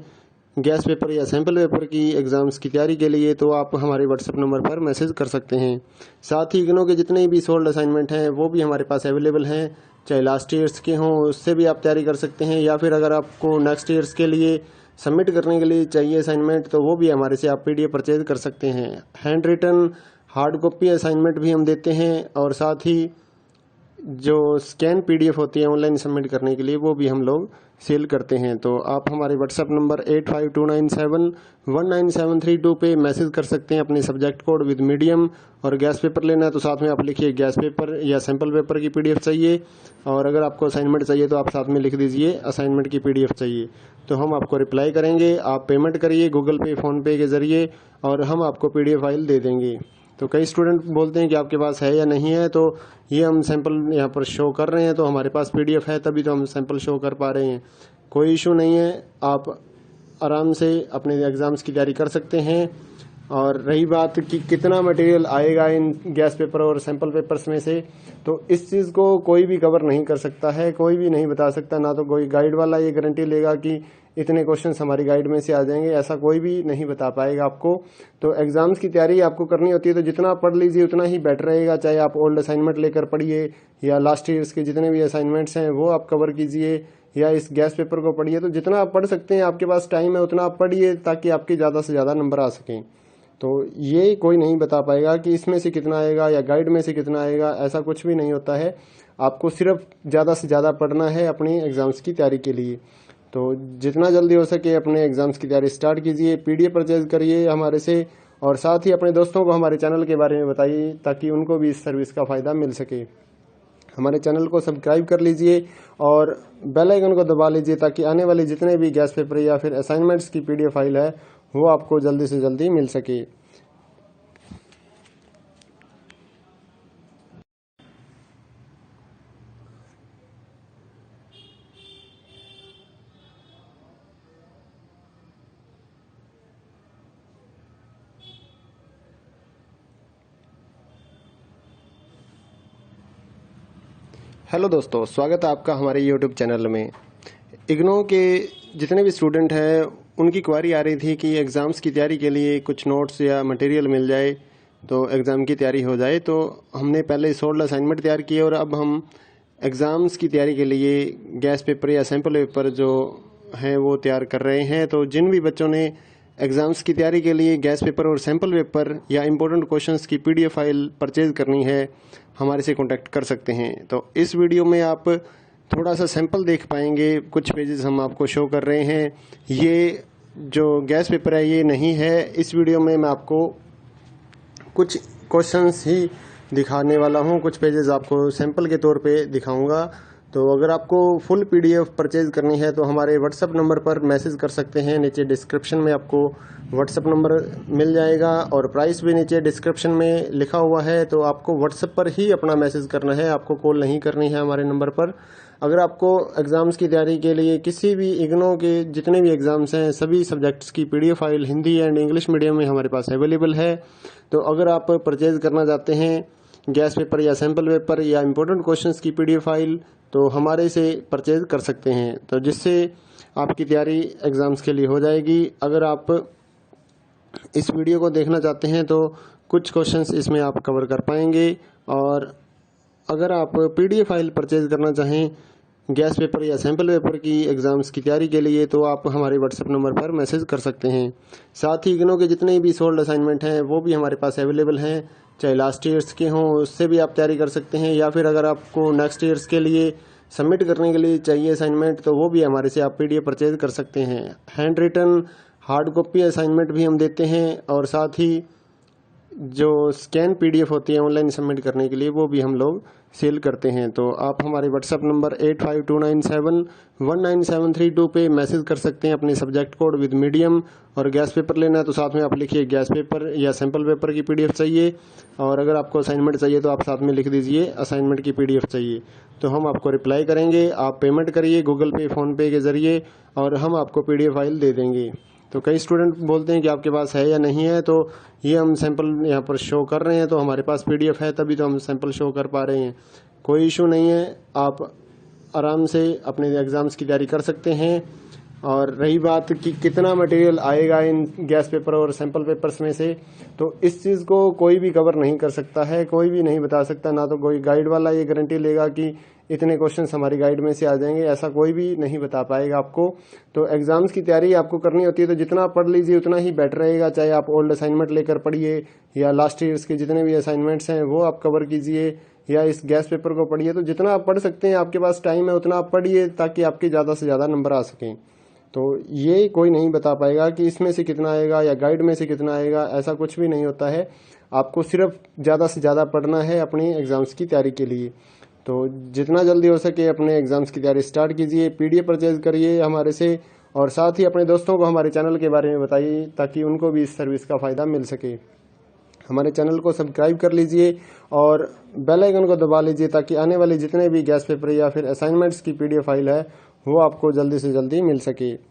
गैस पेपर या सैम्पल पेपर की एग्ज़ाम्स की तैयारी के लिए तो आप हमारे व्हाट्सएप नंबर पर मैसेज कर सकते हैं। साथ ही इग्नो के जितने भी सोल्ड असाइनमेंट हैं वो भी हमारे पास अवेलेबल हैं, चाहे लास्ट ईयर्स के हों उससे भी आप तैयारी कर सकते हैं, या फिर अगर आपको नेक्स्ट ईयर्स के लिए सबमिट करने के लिए चाहिए असाइनमेंट तो वो भी हमारे से आप PDF परचेज़ कर सकते हैं। Handwritten hard copy assignment भी हम देते हैं, और साथ ही जो स्कैन PDF होती है ऑनलाइन सबमिट करने के लिए वो भी हम लोग सेल करते हैं। तो आप हमारे व्हाट्सएप नंबर 8529719732 पे मैसेज कर सकते हैं अपने सब्जेक्ट कोड विद मीडियम। और गैस पेपर लेना है तो साथ में आप लिखिए गैस पेपर या सैम्पल पेपर की PDF चाहिए, और अगर आपको असाइनमेंट चाहिए तो आप साथ में लिख दीजिए असाइनमेंट की PDF चाहिए, तो हम आपको रिप्लाई करेंगे। आप पेमेंट करिए गूगल पे फ़ोनपे के ज़रिए और हम आपको PDF फाइल दे देंगे। तो कई स्टूडेंट बोलते हैं कि आपके पास है या नहीं है, तो ये हम सैंपल यहाँ पर शो कर रहे हैं, तो हमारे पास PDF है तभी तो हम सैंपल शो कर पा रहे हैं। कोई इशू नहीं है, आप आराम से अपने एग्ज़ाम्स की तैयारी कर सकते हैं। और रही बात कि कितना मटेरियल आएगा इन गैस पेपर और सैंपल पेपर्स में से, तो इस चीज़ को कोई भी कवर नहीं कर सकता है, कोई भी नहीं बता सकता। ना तो कोई गाइड वाला ये गारंटी लेगा कि इतने क्वेश्चंस हमारी गाइड में से आ जाएंगे, ऐसा कोई भी नहीं बता पाएगा आपको। तो एग्ज़ाम्स की तैयारी आपको करनी होती है तो जितना पढ़ लीजिए उतना ही बेटर रहेगा, चाहे आप ओल्ड असाइनमेंट लेकर पढ़िए या लास्ट ईयर्स के जितने भी असाइनमेंट्स हैं वो आप कवर कीजिए, या इस गैस पेपर को पढ़िए। तो जितना आप पढ़ सकते हैं, आपके पास टाइम है उतना आप पढ़िए ताकि आपके ज़्यादा से ज़्यादा नंबर आ सकें। तो ये कोई नहीं बता पाएगा कि इसमें से कितना आएगा या गाइड में से कितना आएगा, ऐसा कुछ भी नहीं होता है। आपको सिर्फ ज़्यादा से ज़्यादा पढ़ना है अपनी एग्ज़ाम्स की तैयारी के लिए। तो जितना जल्दी हो सके अपने एग्ज़ाम्स की तैयारी स्टार्ट कीजिए, PDF परचेज़ करिए हमारे से, और साथ ही अपने दोस्तों को हमारे चैनल के बारे में बताइए ताकि उनको भी इस सर्विस का फ़ायदा मिल सके। हमारे चैनल को सब्सक्राइब कर लीजिए और बेल आइकन को दबा लीजिए ताकि आने वाले जितने भी गैस पेपर या फिर असाइनमेंट्स की PDF फाइल है वो आपको जल्दी से जल्दी मिल सके। हेलो दोस्तों, स्वागत है आपका हमारे YouTube चैनल में। इग्नो के जितने भी स्टूडेंट हैं उनकी क्वारी आ रही थी कि एग्ज़ाम्स की तैयारी के लिए कुछ नोट्स या मटेरियल मिल जाए तो एग्ज़ाम की तैयारी हो जाए। तो हमने पहले सोल्ड असाइनमेंट तैयार किए और अब हम एग्ज़ाम्स की तैयारी के लिए गैस पेपर या सैम्पल पेपर जो हैं वो तैयार कर रहे हैं। तो जिन भी बच्चों ने एग्ज़ाम्स की तैयारी के लिए गैस पेपर और सैम्पल पेपर या इम्पोर्टेंट क्वेश्चंस की PDF फाइल परचेज़ करनी है हमारे से कांटेक्ट कर सकते हैं। तो इस वीडियो में आप थोड़ा सा सैंपल देख पाएंगे, कुछ पेजेस हम आपको शो कर रहे हैं। ये जो गैस पेपर है ये नहीं है, इस वीडियो में मैं आपको कुछ क्वेश्चंस ही दिखाने वाला हूँ, कुछ पेजेस आपको सैंपल के तौर पे दिखाऊंगा। तो अगर आपको फुल PDF परचेज़ करनी है तो हमारे व्हाट्सएप नंबर पर मैसेज कर सकते हैं। नीचे डिस्क्रिप्शन में आपको व्हाट्सएप नंबर मिल जाएगा और प्राइस भी नीचे डिस्क्रिप्शन में लिखा हुआ है। तो आपको व्हाट्सएप पर ही अपना मैसेज करना है, आपको कॉल नहीं करनी है हमारे नंबर पर। अगर आपको एग्ज़ाम्स की तैयारी के लिए किसी भी इग्नो के जितने भी एग्ज़ाम्स हैं सभी सब्जेक्ट्स की PDF file Hindi and English medium में हमारे पास अवेलेबल है। तो अगर आप परचेज़ करना चाहते हैं गैस पेपर या सैम्पल पेपर या इम्पोर्टेंट क्वेश्चंस की PDF फाइल तो हमारे से परचेज़ कर सकते हैं, तो जिससे आपकी तैयारी एग्ज़ाम्स के लिए हो जाएगी। अगर आप इस वीडियो को देखना चाहते हैं तो कुछ क्वेश्चंस इसमें आप कवर कर पाएंगे। और अगर आप PDF फाइल परचेज़ करना चाहें गैस पेपर या सैम्पल पेपर की एग्ज़ाम्स की तैयारी के लिए तो आप हमारे व्हाट्सएप नंबर पर मैसेज कर सकते हैं। साथ ही इग्नो के जितने भी सोल्ड असाइनमेंट हैं वो भी हमारे पास अवेलेबल हैं, चाहे लास्ट ईयर्स के हों उससे भी आप तैयारी कर सकते हैं, या फिर अगर आपको नेक्स्ट ईयर्स के लिए सबमिट करने के लिए चाहिए असाइनमेंट तो वो भी हमारे से आप PDF परचेज़ कर सकते हैं। Handwritten hard copy assignment भी हम देते हैं, और साथ ही जो स्कैन पीडीएफ होती है ऑनलाइन सबमिट करने के लिए, वो भी हम लोग सेल करते हैं। तो आप हमारे व्हाट्सएप नंबर 8529719732 पे मैसेज कर सकते हैं अपने सब्जेक्ट कोड विद मीडियम। और गैस पेपर लेना है तो साथ में आप लिखिए गैस पेपर या सैम्पल पेपर की पीडीएफ चाहिए। और अगर आपको असाइनमेंट चाहिए तो आप साथ में लिख दीजिए असाइनमेंट की पीडीएफ चाहिए, तो हम आपको रिप्लाई करेंगे। आप पेमेंट करिए गूगल पे, फ़ोनपे के ज़रिए और हम आपको पीडीएफ फाइल दे देंगे। तो कई स्टूडेंट बोलते हैं कि आपके पास है या नहीं है, तो ये हम सैंपल यहाँ पर शो कर रहे हैं, तो हमारे पास पीडीएफ है तभी तो हम सैंपल शो कर पा रहे हैं। कोई इशू नहीं है, आप आराम से अपने एग्ज़ाम्स की तैयारी कर सकते हैं। और रही बात कि कितना मटेरियल आएगा इन गैस पेपर और सैंपल पेपर्स में से, तो इस चीज़ को कोई भी कवर नहीं कर सकता है, कोई भी नहीं बता सकता। ना तो कोई गाइड वाला ये गारंटी लेगा कि इतने क्वेश्चंस हमारी गाइड में से आ जाएंगे, ऐसा कोई भी नहीं बता पाएगा आपको। तो एग्जाम्स की तैयारी आपको करनी होती है तो जितना पढ़ लीजिए उतना ही बेटर रहेगा। चाहे आप ओल्ड असाइनमेंट लेकर पढ़िए या लास्ट ईयर्स के जितने भी असाइनमेंट्स हैं वो आप कवर कीजिए, या इस गैस पेपर को पढ़िए। तो जितना आप पढ़ सकते हैं, आपके पास टाइम है उतना आप पढ़िए ताकि आपके ज़्यादा से ज़्यादा नंबर आ सकें। तो ये कोई नहीं बता पाएगा कि इसमें से कितना आएगा या गाइड में से कितना आएगा, ऐसा कुछ भी नहीं होता है। आपको सिर्फ ज़्यादा से ज़्यादा पढ़ना है अपनी एग्ज़ाम्स की तैयारी के लिए। तो जितना जल्दी हो सके अपने एग्ज़ाम्स की तैयारी स्टार्ट कीजिए, पीडीएफ परचेज करिए हमारे से, और साथ ही अपने दोस्तों को हमारे चैनल के बारे में बताइए ताकि उनको भी इस सर्विस का फ़ायदा मिल सके। हमारे चैनल को सब्सक्राइब कर लीजिए और बेल आइकन को दबा लीजिए ताकि आने वाले जितने भी गैस पेपर या फिर असाइनमेंट्स की पीडीएफ फाइल है वो आपको जल्दी से जल्दी मिल सके।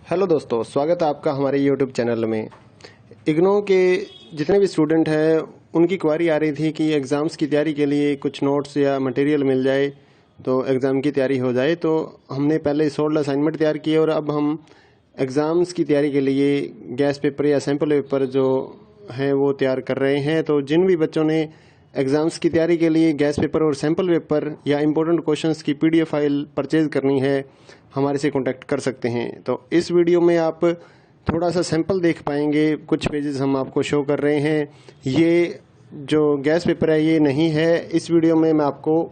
हेलो दोस्तों, स्वागत है आपका हमारे यूट्यूब चैनल में। इग्नो के जितने भी स्टूडेंट हैं उनकी क्वारी आ रही थी कि एग्ज़ाम्स की तैयारी के लिए कुछ नोट्स या मटेरियल मिल जाए तो एग्ज़ाम की तैयारी हो जाए। तो हमने पहले सोल्ड असाइनमेंट तैयार किए और अब हम एग्ज़ाम्स की तैयारी के लिए गैस पेपर या सैम्पल पेपर जो हैं वो तैयार कर रहे हैं। तो जिन भी बच्चों ने एग्ज़ाम्स की तैयारी के लिए गैस पेपर और सैम्पल पेपर या इम्पोर्टेंट क्वेश्चंस की पीडीएफ फाइल परचेज़ करनी है, हमारे से कांटेक्ट कर सकते हैं। तो इस वीडियो में आप थोड़ा सा सैंपल देख पाएंगे, कुछ पेजेस हम आपको शो कर रहे हैं। ये जो गैस पेपर है ये नहीं है। इस वीडियो में मैं आपको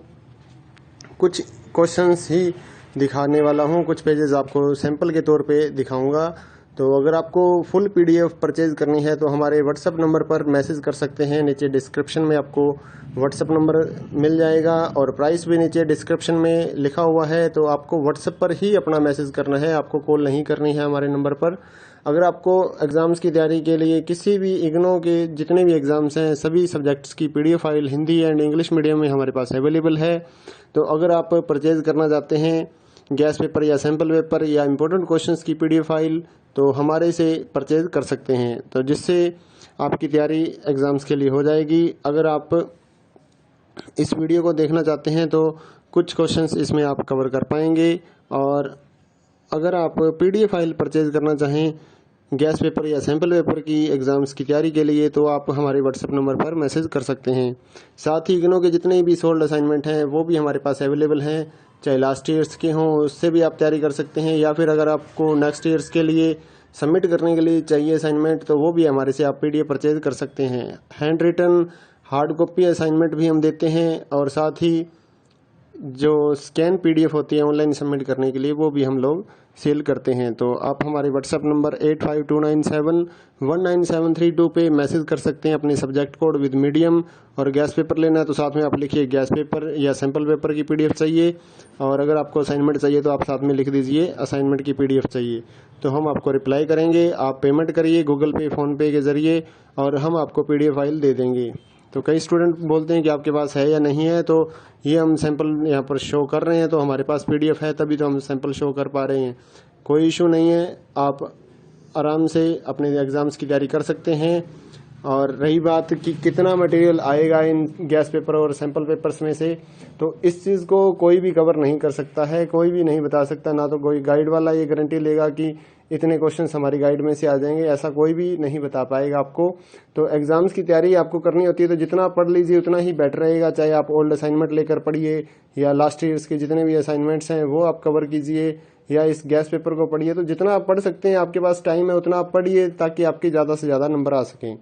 कुछ क्वेश्चंस ही दिखाने वाला हूँ, कुछ पेजेस आपको सैंपल के तौर पे दिखाऊंगा। तो अगर आपको फुल पीडीएफ परचेज करनी है तो हमारे व्हाट्सएप नंबर पर मैसेज कर सकते हैं। नीचे डिस्क्रिप्शन में आपको व्हाट्सएप नंबर मिल जाएगा और प्राइस भी नीचे डिस्क्रिप्शन में लिखा हुआ है। तो आपको व्हाट्सएप पर ही अपना मैसेज करना है, आपको कॉल नहीं करनी है हमारे नंबर पर। अगर आपको एग्ज़ाम्स की तैयारी के लिए किसी भी इग्नो के जितने भी एग्ज़ाम्स हैं सभी सब्जेक्ट्स की PDF file Hindi and English medium में हमारे पास अवेलेबल है। तो अगर आप परचेज करना चाहते हैं गैस पेपर या सैम्पल पेपर या इम्पोर्टेंट क्वेश्चंस की पीडीएफ फाइल तो हमारे से परचेज कर सकते हैं, तो जिससे आपकी तैयारी एग्ज़ाम्स के लिए हो जाएगी। अगर आप इस वीडियो को देखना चाहते हैं तो कुछ क्वेश्चंस इसमें आप कवर कर पाएंगे। और अगर आप पीडीएफ फाइल परचेज करना चाहें गैस पेपर या सैम्पल पेपर की एग्ज़ाम्स की तैयारी के लिए तो आप हमारे व्हाट्सएप नंबर पर मैसेज कर सकते हैं। साथ ही इग्नो के जितने भी सोल्ड असाइनमेंट हैं वो भी हमारे पास अवेलेबल हैं, चाहे लास्ट ईयर्स के हों उससे भी आप तैयारी कर सकते हैं, या फिर अगर आपको नेक्स्ट ईयर्स के लिए सबमिट करने के लिए चाहिए असाइनमेंट तो वो भी हमारे से आप पीडीएफ परचेज कर सकते हैं। Handwritten hard copy assignment भी हम देते हैं और साथ ही जो स्कैन पीडीएफ होती है ऑनलाइन सबमिट करने के लिए वो भी हम लोग सेल करते हैं। तो आप हमारे व्हाट्सएप नंबर 8529719732 पे मैसेज कर सकते हैं अपने सब्जेक्ट कोड विद मीडियम। और गैस पेपर लेना है तो साथ में आप लिखिए गैस पेपर या सैम्पल पेपर की पीडीएफ चाहिए। और अगर आपको असाइनमेंट चाहिए तो आप साथ में लिख दीजिए असाइनमेंट की पीडीएफ चाहिए, तो हम आपको रिप्लाई करेंगे। आप पेमेंट करिए गूगल पे, फ़ोनपे के ज़रिए और हम आपको पीडीएफ फाइल दे देंगे। तो कई स्टूडेंट बोलते हैं कि आपके पास है या नहीं है, तो ये हम सैंपल यहाँ पर शो कर रहे हैं, तो हमारे पास पीडीएफ है तभी तो हम सैंपल शो कर पा रहे हैं। कोई इशू नहीं है, आप आराम से अपने एग्ज़ाम्स की तैयारी कर सकते हैं। और रही बात कि कितना मटेरियल आएगा इन गैस पेपर और सैंपल पेपर्स में से, तो इस चीज़ को कोई भी कवर नहीं कर सकता है, कोई भी नहीं बता सकता। ना तो कोई गाइड वाला ये गारंटी लेगा कि इतने क्वेश्चंस हमारी गाइड में से आ जाएंगे, ऐसा कोई भी नहीं बता पाएगा आपको। तो एग्ज़ाम्स की तैयारी आपको करनी होती है तो जितना पढ़ लीजिए उतना ही बेटर रहेगा। चाहे आप ओल्ड असाइनमेंट लेकर पढ़िए या लास्ट ईयर्स के जितने भी असाइनमेंट्स हैं वो आप कवर कीजिए, या इस गैस पेपर को पढ़िए। तो जितना आप पढ़ सकते हैं, आपके पास टाइम है उतना आप पढ़िए, ताकि आपके ज़्यादा से ज़्यादा नंबर आ सकें।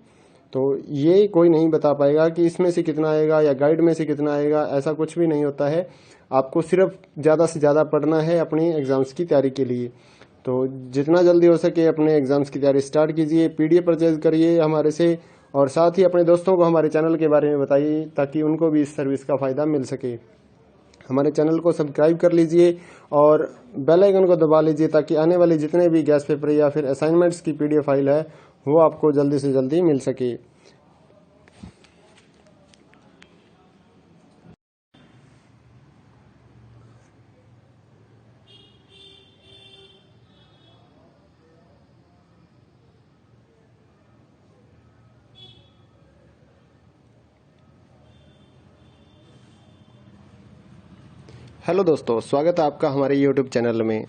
तो ये कोई नहीं बता पाएगा कि इसमें से कितना आएगा या गाइड में से कितना आएगा, ऐसा कुछ भी नहीं होता है। आपको सिर्फ ज़्यादा से ज़्यादा पढ़ना है अपनी एग्ज़ाम्स की तैयारी के लिए। तो जितना जल्दी हो सके अपने एग्ज़ाम्स की तैयारी स्टार्ट कीजिए, PDF परचेज़ करिए हमारे से, और साथ ही अपने दोस्तों को हमारे चैनल के बारे में बताइए, ताकि उनको भी इस सर्विस का फ़ायदा मिल सके। हमारे चैनल को सब्सक्राइब कर लीजिए और बेल आइकन को दबा लीजिए, ताकि आने वाले जितने भी गैस पेपर या फिर असाइनमेंट्स की PDF फाइल है वो आपको जल्दी से जल्दी मिल सके। हेलो दोस्तों, स्वागत है आपका हमारे YouTube चैनल में।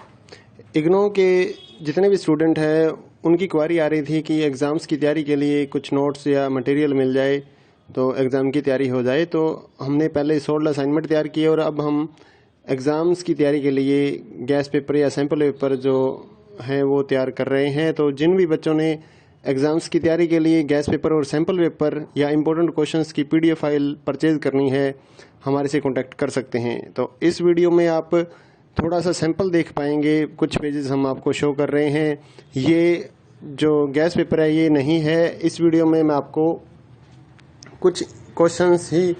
इग्नो के जितने भी स्टूडेंट हैं उनकी क्वारी आ रही थी कि एग्ज़ाम्स की तैयारी के लिए कुछ नोट्स या मटेरियल मिल जाए तो एग्ज़ाम की तैयारी हो जाए। तो हमने पहले 16 असाइनमेंट तैयार किए और अब हम एग्ज़ाम्स की तैयारी के लिए गैस पेपर या सैम्पल पेपर जो हैं वो तैयार कर रहे हैं। तो जिन भी बच्चों ने एग्ज़ाम्स की तैयारी के लिए गैस पेपर और सैम्पल पेपर या इम्पोर्टेंट क्वेश्चंस की PDF फाइल परचेज़ करनी है, हमारे से कांटेक्ट कर सकते हैं। तो इस वीडियो में आप थोड़ा सा सैंपल देख पाएंगे, कुछ पेजेस हम आपको शो कर रहे हैं। ये जो गैस पेपर है ये नहीं है, इस वीडियो में मैं आपको कुछ क्वेश्चंस ही